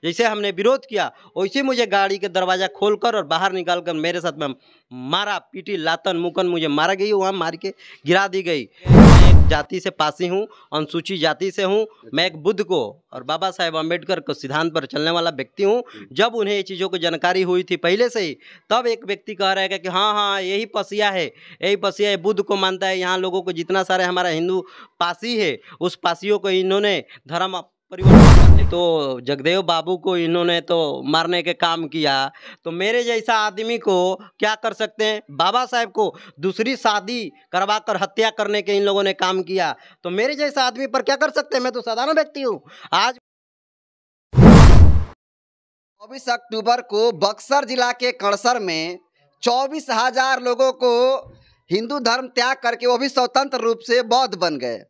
जैसे हमने विरोध किया वैसे मुझे गाड़ी के दरवाज़ा खोलकर और बाहर निकालकर मेरे साथ में मारा पीटी लातन मुकन मुझे मारा गई, वहाँ मार के गिरा दी गई। मैं एक जाति से पासी हूँ, अनुसूचित जाति से हूँ। मैं एक बुद्ध को और बाबा साहेब अम्बेडकर के सिद्धांत पर चलने वाला व्यक्ति हूँ। जब उन्हें ये चीज़ों की जानकारी हुई थी पहले से ही, तब एक व्यक्ति कह रहा है कि हाँ हाँ यही पसिया है, यही पसिया है, बुद्ध को मानता है। यहाँ लोगों को जितना सारे हमारा हिंदू पासी है उस पासियों को इन्होंने धर्म परिवर्तन, तो जगदेव बाबू को इन्होंने तो मारने के काम किया, तो मेरे जैसा आदमी को क्या कर सकते हैं? बाबा साहेब को दूसरी शादी करवाकर हत्या करने के इन लोगों ने काम किया, तो मेरे जैसा आदमी पर क्या कर सकते हैं? मैं तो साधारण व्यक्ति हूँ। आज 24 अक्टूबर को बक्सर जिला के कड़सर में 24,000 लोगों को हिंदू धर्म त्याग करके वो भी स्वतंत्र रूप से बौद्ध बन गए।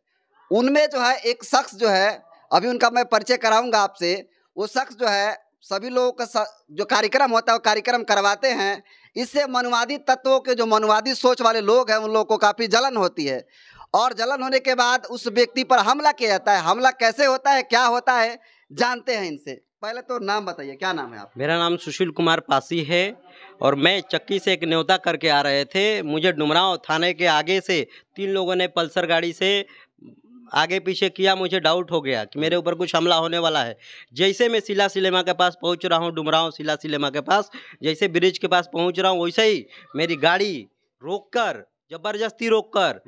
उनमें जो है एक शख्स जो है, अभी उनका मैं परिचय कराऊंगा आपसे। वो शख्स जो है सभी लोगों का जो कार्यक्रम होता है वो कार्यक्रम करवाते हैं। इससे मनुवादी तत्वों के जो मनुवादी सोच वाले लोग हैं उन लोगों को काफ़ी जलन होती है, और जलन होने के बाद उस व्यक्ति पर हमला किया जाता है। हमला कैसे होता है, क्या होता है, जानते हैं इनसे। पहले तो नाम बताइए, क्या नाम है आप? मेरा नाम सुशील कुमार पासी है और मैं चक्की से एक न्योता करके आ रहे थे। मुझे डुमरांव थाने के आगे से 3 लोगों ने पल्सर गाड़ी से आगे पीछे किया। मुझे डाउट हो गया कि मेरे ऊपर कुछ हमला होने वाला है। जैसे मैं सिला सिनेमा के पास पहुंच रहा हूं, डुमरांव सिला सिनेमा के पास, जैसे ब्रिज के पास पहुंच रहा हूं वैसे ही मेरी गाड़ी रोककर, जबरदस्ती रोककर,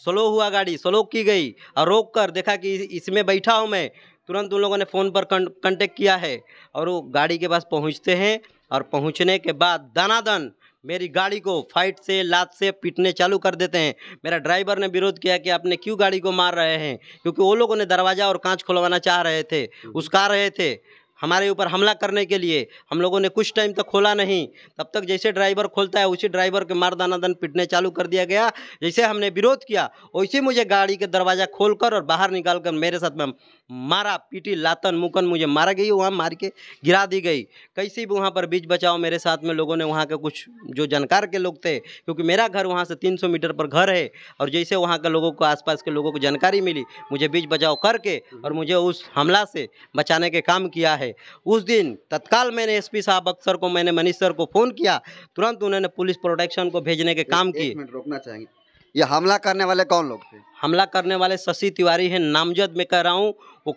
स्लो हुआ गाड़ी, स्लो की गई और रोककर देखा कि इसमें बैठा हूं मैं। तुरंत उन लोगों ने फ़ोन पर कांटेक्ट किया है और वो गाड़ी के पास पहुंचते हैं और पहुंचने के बाद दनादन मेरी गाड़ी को फाइट से लात से पीटने चालू कर देते हैं। मेरा ड्राइवर ने विरोध किया कि आपने क्यों गाड़ी को मार रहे हैं, क्योंकि वो लोगों ने दरवाज़ा और कांच खुलवाना चाह रहे थे, उसका रहे थे हमारे ऊपर हमला करने के लिए। हम लोगों ने कुछ टाइम तक खोला नहीं, तब तक जैसे ड्राइवर खोलता है उसी ड्राइवर के मार दानादन पीटने चालू कर दिया गया। जैसे हमने विरोध किया वैसे मुझे गाड़ी के दरवाज़ा खोलकर और बाहर निकालकर मेरे साथ में मारा पीटी लातन मुकन मुझे मारा गई, वहाँ मार के गिरा दी गई। कैसी भी वहाँ पर बीच बचाओ मेरे साथ में लोगों ने, वहाँ के कुछ जो जानकार के लोग थे, क्योंकि मेरा घर वहाँ से 300 मीटर पर घर है, और जैसे वहाँ के लोगों को, आसपास के लोगों को जानकारी मिली, मुझे बीच बचाव करके और मुझे उस हमला से बचाने के काम किया है। उस दिन तत्काल मैंने एसपी साहब बक्सर को, मैंने मनीष सर को फ़ोन किया, तुरंत उन्होंने पुलिस प्रोटेक्शन को भेजने के काम किए। एक मिनट रोकना चाहेंगे, ये हमला करने वाले कौन लोग थे? हमला करने वाले शशि तिवारी हैं, नामजद मैं कह रहा हूँ, वो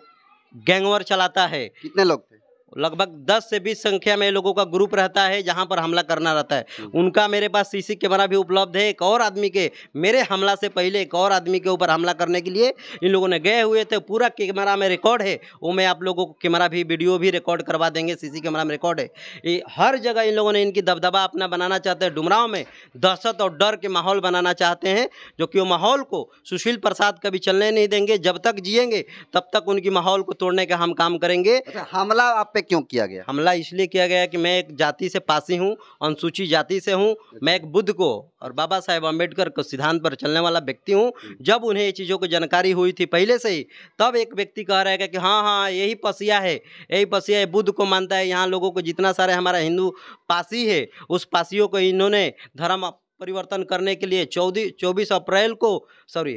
गैंगवार चलाता है। कितने लोग थे? लगभग 10 से 20 संख्या में लोगों का ग्रुप रहता है जहां पर हमला करना रहता है। उनका मेरे पास सीसी कैमरा भी उपलब्ध है। एक और आदमी के, मेरे हमला से पहले एक और आदमी के ऊपर हमला करने के लिए इन लोगों ने गए हुए थे। पूरा कैमरा में रिकॉर्ड है, वो मैं आप लोगों को कैमरा भी, वीडियो भी रिकॉर्ड करवा देंगे। सीसी कैमरा में रिकॉर्ड है। ये हर जगह इन लोगों ने इनकी दबदबा अपना बनाना चाहते हैं। डुमरांव में दहशत और डर के माहौल बनाना चाहते हैं, जो कि वो माहौल को सुशील प्रसाद कभी चलने नहीं देंगे। जब तक जिएंगे तब तक उनकी माहौल को तोड़ने का हम काम करेंगे। अच्छा, हमला आप पे क्यों किया गया? हमला इसलिए किया गया कि मैं एक जाति से पासी हूँ, अनुसूचित जाति से हूँ। मैं एक बुद्ध को और बाबा साहेब अम्बेडकर के सिद्धांत पर चलने वाला व्यक्ति हूँ। जब उन्हें ये चीज़ों की जानकारी हुई थी पहले से ही, तब एक व्यक्ति कह रहा है कि हाँ हाँ यही पसिया है, यही पसिया है, बुद्ध को मानता है। यहाँ लोगों को जितना सारे हमारा हिंदू पासी है उस पासियों को इन्होंने धर्म परिवर्तन करने के लिए 24 अप्रैल को, सॉरी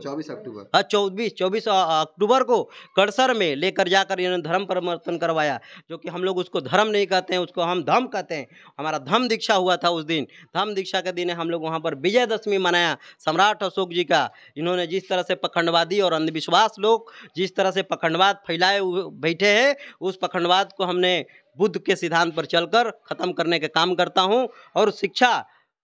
24 अक्टूबर को कड़सर में लेकर जाकर इन्होंने धर्म परिवर्तन करवाया। जो कि हम लोग उसको धर्म नहीं कहते हैं, उसको हम धम कहते हैं। हमारा धम दीक्षा हुआ था उस दिन। धम दीक्षा के दिन हम लोग वहाँ पर विजयदशमी मनाया। सम्राट अशोक जी का इन्होंने जिस तरह से पखंडवादी और अंधविश्वास लोग जिस तरह से पखंडवाद फैलाए बैठे हैं, उस पखंडवाद को हमने बुद्ध के सिद्धांत पर चलकर ख़त्म करने का काम करता हूँ। और शिक्षा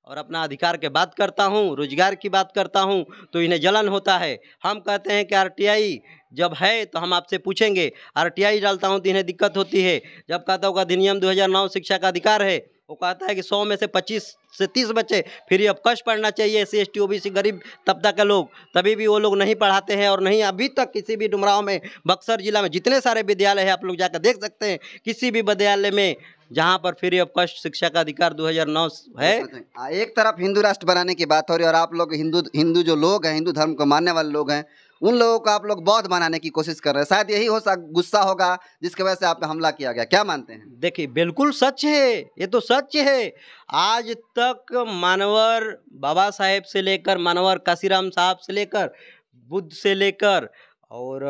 और अपना अधिकार के बात करता हूँ, रोजगार की बात करता हूँ, तो इन्हें जलन होता है। हम कहते हैं कि आरटीआई जब है तो हम आपसे पूछेंगे, आरटीआई डालता हूँ तो इन्हें दिक्कत होती है। जब कहता हूँ अधिनियम 2009 शिक्षा का अधिकार है, वो कहता है कि 100 में से 25 से 30 बच्चे फ्री ऑफ कॉस्ट पढ़ना चाहिए, SC ST OBC गरीब तबका के लोग, तभी भी वो लोग नहीं पढ़ाते हैं। और नहीं अभी तक किसी भी डुमरांव में, बक्सर जिला में जितने सारे विद्यालय हैं आप लोग जाकर देख सकते हैं, किसी भी विद्यालय में जहाँ पर फ्री ऑफ कॉस्ट शिक्षा का अधिकार 2009 है। एक तरफ हिंदू राष्ट्र बनाने की बात हो रही है और आप लोग हिंदू जो लोग हैं, हिंदू धर्म को मानने वाले लोग हैं, उन लोगों को आप लोग बौद्ध बनाने की कोशिश कर रहे हैं। शायद यही गुस्सा होगा जिसकी वजह से आप पे हमला किया गया। क्या मानते हैं? देखिए बिल्कुल सच है, ये तो सच है। आज तक मानवर बाबा साहेब से लेकर, मानवर काशीराम साहब से लेकर, बुद्ध से लेकर और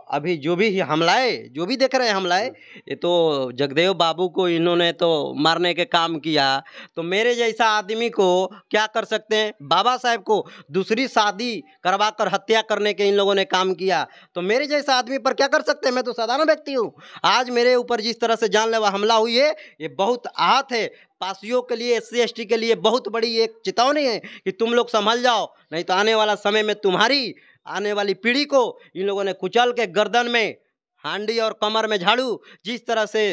अभी जो भी हमलाएं, जो भी देख रहे हैं हमलाएं, ये तो जगदेव बाबू को इन्होंने तो मारने के काम किया, तो मेरे जैसा आदमी को क्या कर सकते हैं? बाबा साहेब को दूसरी शादी करवा कर हत्या करने के इन लोगों ने काम किया, तो मेरे जैसा आदमी पर क्या कर सकते हैं? मैं तो साधारण व्यक्ति हूँ। आज मेरे ऊपर जिस तरह से जानलेवा हमला हुई है, ये बहुत आहत है। पासियों के लिए, SC ST के लिए बहुत बड़ी एक चेतावनी है कि तुम लोग संभल जाओ, नहीं तो आने वाला समय में तुम्हारी आने वाली पीढ़ी को इन लोगों ने कुचल के गर्दन में हांडी और कमर में झाड़ू जिस तरह से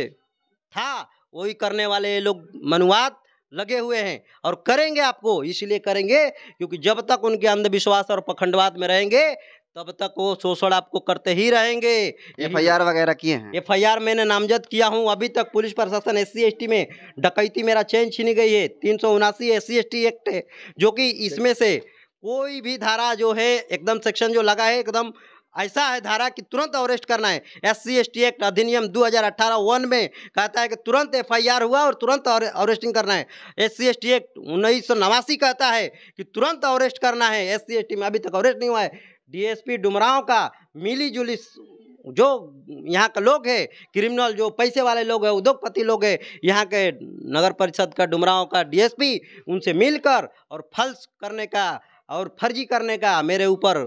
था वही करने वाले ये लोग मनुवाद लगे हुए हैं और करेंगे। आपको इसलिए करेंगे क्योंकि जब तक उनके अंधविश्वास और पखंडवाद में रहेंगे तब तक वो शोषण आपको करते ही रहेंगे। FIR वगैरह किए हैं? FIR मैंने नामजद किया हूँ। अभी तक पुलिस प्रशासन SC ST में डकैती मेरा चैन छीनी गई है। 379 SC ST एक्ट है, जो कि इसमें से कोई भी धारा जो है एकदम सेक्शन जो लगा है एकदम ऐसा है धारा कि तुरंत अरेस्ट करना है। SC ST एक्ट अधिनियम 2018 1 में कहता है कि तुरंत FIR हुआ और तुरंत अरेस्टिंग करना है। SC ST एक्ट 1989 कहता है कि तुरंत अरेस्ट करना है। SC ST में अभी तक अरेस्ट नहीं हुआ है। DSP डुमरांव का मिली जुली जो यहाँ के लोग हैं, क्रिमिनल जो पैसे वाले लोग हैं, उद्योगपति लोग हैं, यहाँ के नगर परिषद का डुमरांव का DSP, उनसे मिलकर और फल्स करने का और फर्जी करने का, मेरे ऊपर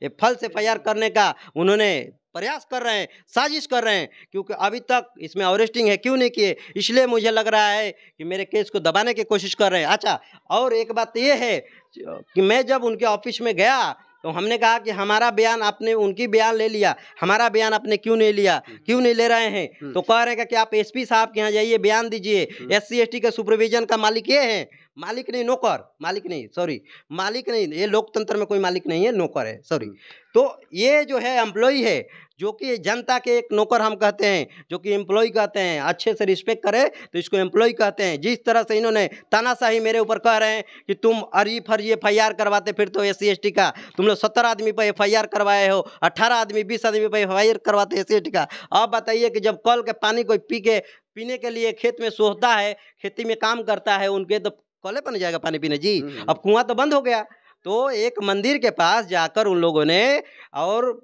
ये फल्स FIR करने का उन्होंने प्रयास कर रहे हैं, साजिश कर रहे हैं, क्योंकि अभी तक इसमें अरेस्टिंग है क्यों नहीं किए, इसलिए मुझे लग रहा है कि मेरे केस को दबाने की कोशिश कर रहे हैं। अच्छा, और एक बात ये है कि मैं जब उनके ऑफिस में गया तो हमने कहा कि हमारा बयान आपने, उनकी बयान ले लिया, हमारा बयान आपने क्यों नहीं लिया, क्यों नहीं ले रहे हैं? तो कह रहे हैं कि आप SP साहब के यहाँ जाइए, बयान दीजिए। SC ST के सुपरविजन का मालिक ये है, मालिक नहीं नौकर, मालिक नहीं, सॉरी, मालिक नहीं, ये लोकतंत्र में कोई मालिक नहीं है, नौकर है, सॉरी। तो ये जो है एम्प्लॉय है, जो कि जनता के एक नौकर हम कहते हैं, जो कि एम्प्लॉय कहते हैं, अच्छे से रिस्पेक्ट करे तो इसको एम्प्लॉय कहते हैं। जिस तरह से इन्होंने तानाशाही मेरे ऊपर कह रहे हैं कि तुम अरी फर्जी FIR करवाते फिर तो SC ST का, तुम लोग 17 आदमी पर FIR करवाए हो, 18 आदमी 20 आदमी पर FIR करवाते SC ST का। अब बताइए कि जब कल के पानी कोई पीने के लिए खेत में सोचता है, खेती में काम करता है, उनके तो कले पर नहीं जाएगा पानी पीने जी। अब कुआं तो बंद हो गया, तो एक मंदिर के पास जाकर उन लोगों ने और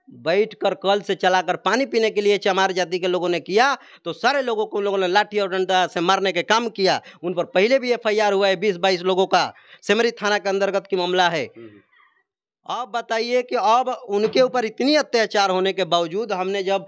बैठकर कल से चलाकर पानी पीने के लिए चमार जाति के लोगों ने किया, तो सारे लोगों को उन लोगों ने लाठी और डंडा से मारने के काम किया। उन पर पहले भी FIR हुआ है, 20-22 लोगों का, सेमरी थाना के अंतर्गत की मामला है। अब बताइए कि अब उनके ऊपर इतनी अत्याचार होने के बावजूद हमने जब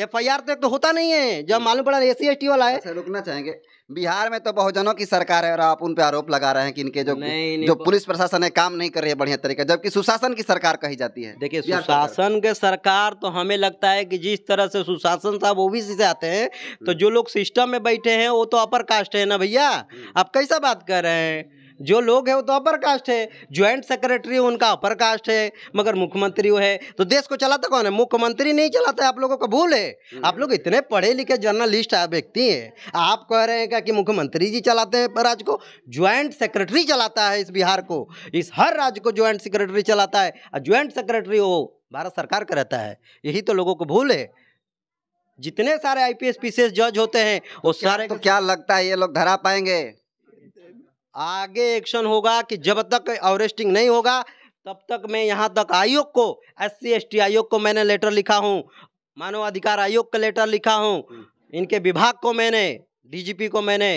FIR तो होता नहीं है, जब मालूम पड़ा SC ST वाला है। अच्छा, रुकना चाहेंगे, बिहार में तो बहुजनों की सरकार है और आप उन पे आरोप लगा रहे हैं कि इनके जो पुलिस प्रशासन है काम नहीं कर रही है बढ़िया तरीके, जबकि सुशासन की सरकार कही जाती है। देखिए, सुशासन के सरकार तो हमें लगता है कि जिस तरह से सुशासन साहब OBC से आते हैं, तो जो लोग सिस्टम में बैठे हैं वो तो अपर कास्ट है ना भैया। आप कैसा बात कर रहे हैं? जो लोग हैं वो तो अपर कास्ट है, ज्वाइंट सेक्रेटरी उनका अपर कास्ट है, मगर मुख्यमंत्री वो है, तो देश को चलाता कौन है? मुख्यमंत्री नहीं चलाता है। आप लोगों को भूल है, आप लोग इतने पढ़े लिखे जर्नलिस्ट व्यक्ति हैं, आप कह रहे हैं कि मुख्यमंत्री जी चलाते हैं राज्य को? ज्वाइंट सेक्रेटरी चलाता है इस बिहार को, इस हर राज्य को ज्वाइंट सेक्रेटरी चलाता है, और ज्वाइंट सेक्रेटरी वो भारत सरकार का रहता है। यही तो लोगों को भूल है। जितने सारे IPS PCS जज होते हैं वो सारे, तो क्या लगता है ये लोग धरा पाएंगे? आगे एक्शन होगा कि जब तक अरेस्टिंग नहीं होगा तब तक मैं यहाँ तक आयोग को, SC ST आयोग को मैंने लेटर लिखा हूँ, मानव अधिकार आयोग का लेटर लिखा हूँ, इनके विभाग को मैंने, DGP को मैंने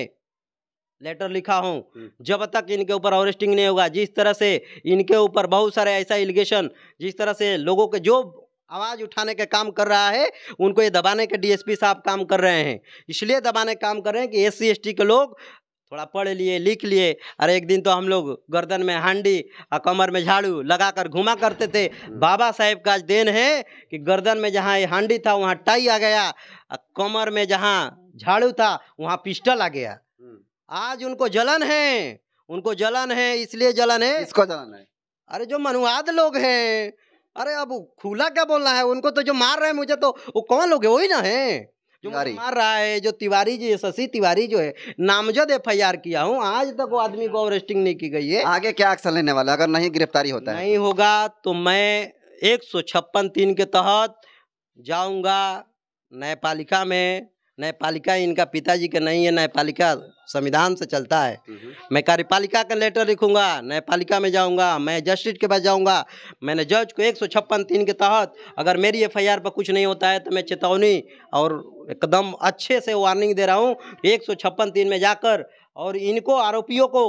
लेटर लिखा हूँ। जब तक इनके ऊपर अरेस्टिंग नहीं होगा, जिस तरह से इनके ऊपर बहुत सारे ऐसा एलिगेशन, जिस तरह से लोगों के जो आवाज़ उठाने का काम कर रहा है उनको ये दबाने के DSP साहब काम कर रहे हैं, इसलिए दबाने काम कर रहे हैं कि SC ST के लोग थोड़ा पढ़ लिए लिख लिए। अरे एक दिन तो हम लोग गर्दन में हांडी और कमर में झाड़ू लगाकर घुमा करते थे। बाबा साहेब का देन है कि गर्दन में जहाँ ये हांडी था वहाँ टाई आ गया, कमर में जहाँ झाड़ू था वहाँ पिस्टल आ गया। आज उनको जलन है, उनको जलन है, इसलिए जलन है। इसको जलन है? अरे जो मनुवाद लोग हैं, अरे अब खुला क्या बोलना है उनको, तो जो मार रहे हैं मुझे तो वो कौन लोग है? वही ना है जो मार रहा है, जो तिवारी जी, शशि तिवारी जो है, नामजद FIR किया हूँ, आज तक वो आदमी को अरेस्टिंग नहीं की गई है। आगे क्या एक्शन लेने वाला अगर नहीं गिरफ्तारी होता है? नहीं होगा तो मैं 156(3) के तहत जाऊंगा न्यायपालिका में न्यायपालिका इनका पिताजी का नहीं है, न्यायपालिका संविधान से चलता है। मैं कार्यपालिका का लेटर लिखूंगा, न्यायपालिका में जाऊंगा, मैं जस्टिस के पास जाऊंगा। मैंने जज को 156(3) के तहत अगर मेरी एफआईआर पर कुछ नहीं होता है तो मैं चेतावनी और एकदम अच्छे से वार्निंग दे रहा हूँ। 156(3) में जाकर और इनको आरोपियों को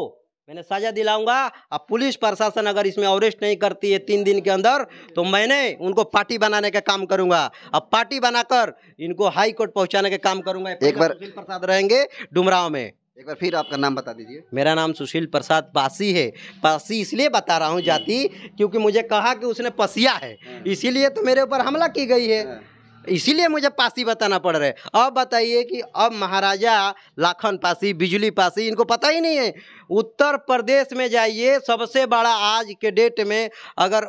मैंने सजा दिलाऊंगा। अब पुलिस प्रशासन अगर इसमें अरेस्ट नहीं करती है 3 दिन के अंदर तो मैंने उनको पार्टी बनाने का काम करूंगा। अब पार्टी बनाकर इनको हाई कोर्ट पहुंचाने का काम करूंगा। एक बार सुशील प्रसाद रहेंगे डुमरांव में। एक बार फिर आपका नाम बता दीजिए। मेरा नाम सुशील प्रसाद पासी है। पासी इसलिए बता रहा हूँ जाति, क्योंकि मुझे कहा कि उसने पसिया है, इसीलिए तो मेरे ऊपर हमला की गई है, इसीलिए मुझे पासी बताना पड़ रहा है। अब बताइए कि अब महाराजा लाखन पासी, बिजली पासी, इनको पता ही नहीं है। उत्तर प्रदेश में जाइए, सबसे बड़ा आज के डेट में अगर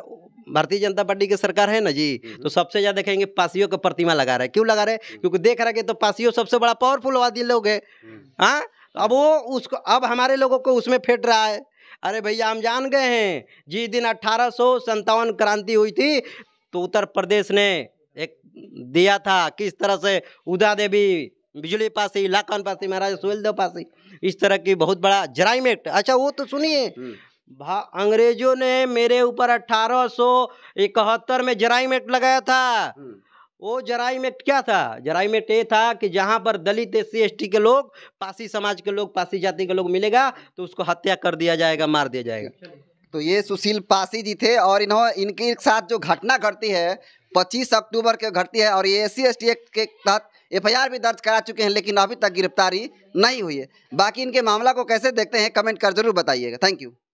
भारतीय जनता पार्टी की सरकार है ना जी, तो सबसे ज़्यादा देखेंगे पासियों का प्रतिमा लगा रहा है। क्यों लगा रहे हैं? क्योंकि देख रहा है कि तो पासियों सबसे बड़ा पावरफुल वादी लोग है। हाँ, अब वो उसको अब हमारे लोगों को उसमें फेंट रहा है। अरे भैया, हम जान गए हैं जिस दिन 1857 क्रांति हुई थी तो उत्तर प्रदेश ने एक दिया था किस तरह से उदा देवी, बिजली पासी, लाखन पासी, महाराजा सुहेलदेव पासी, इस तरह की बहुत बड़ा जराइम एक्ट। अच्छा वो तो सुनिए, अंग्रेजों ने मेरे ऊपर 1871 में जराइम एक्ट लगाया था। वो जराइम एक्ट क्या था? जराइम एक्ट ये था कि जहाँ पर दलित, SC ST के लोग, पासी समाज के लोग, पासी जाति के लोग मिलेगा तो उसको हत्या कर दिया जाएगा, मार दिया जाएगा। तो ये सुशील पासी जी थे और इनके साथ जो घटना घटती है 25 अक्टूबर के घटती है और ये SC ST एक्ट के तहत FIR भी दर्ज करा चुके हैं, लेकिन अभी तक गिरफ्तारी नहीं हुई है। बाकी इनके मामला को कैसे देखते हैं कमेंट कर जरूर बताइएगा। Thank you.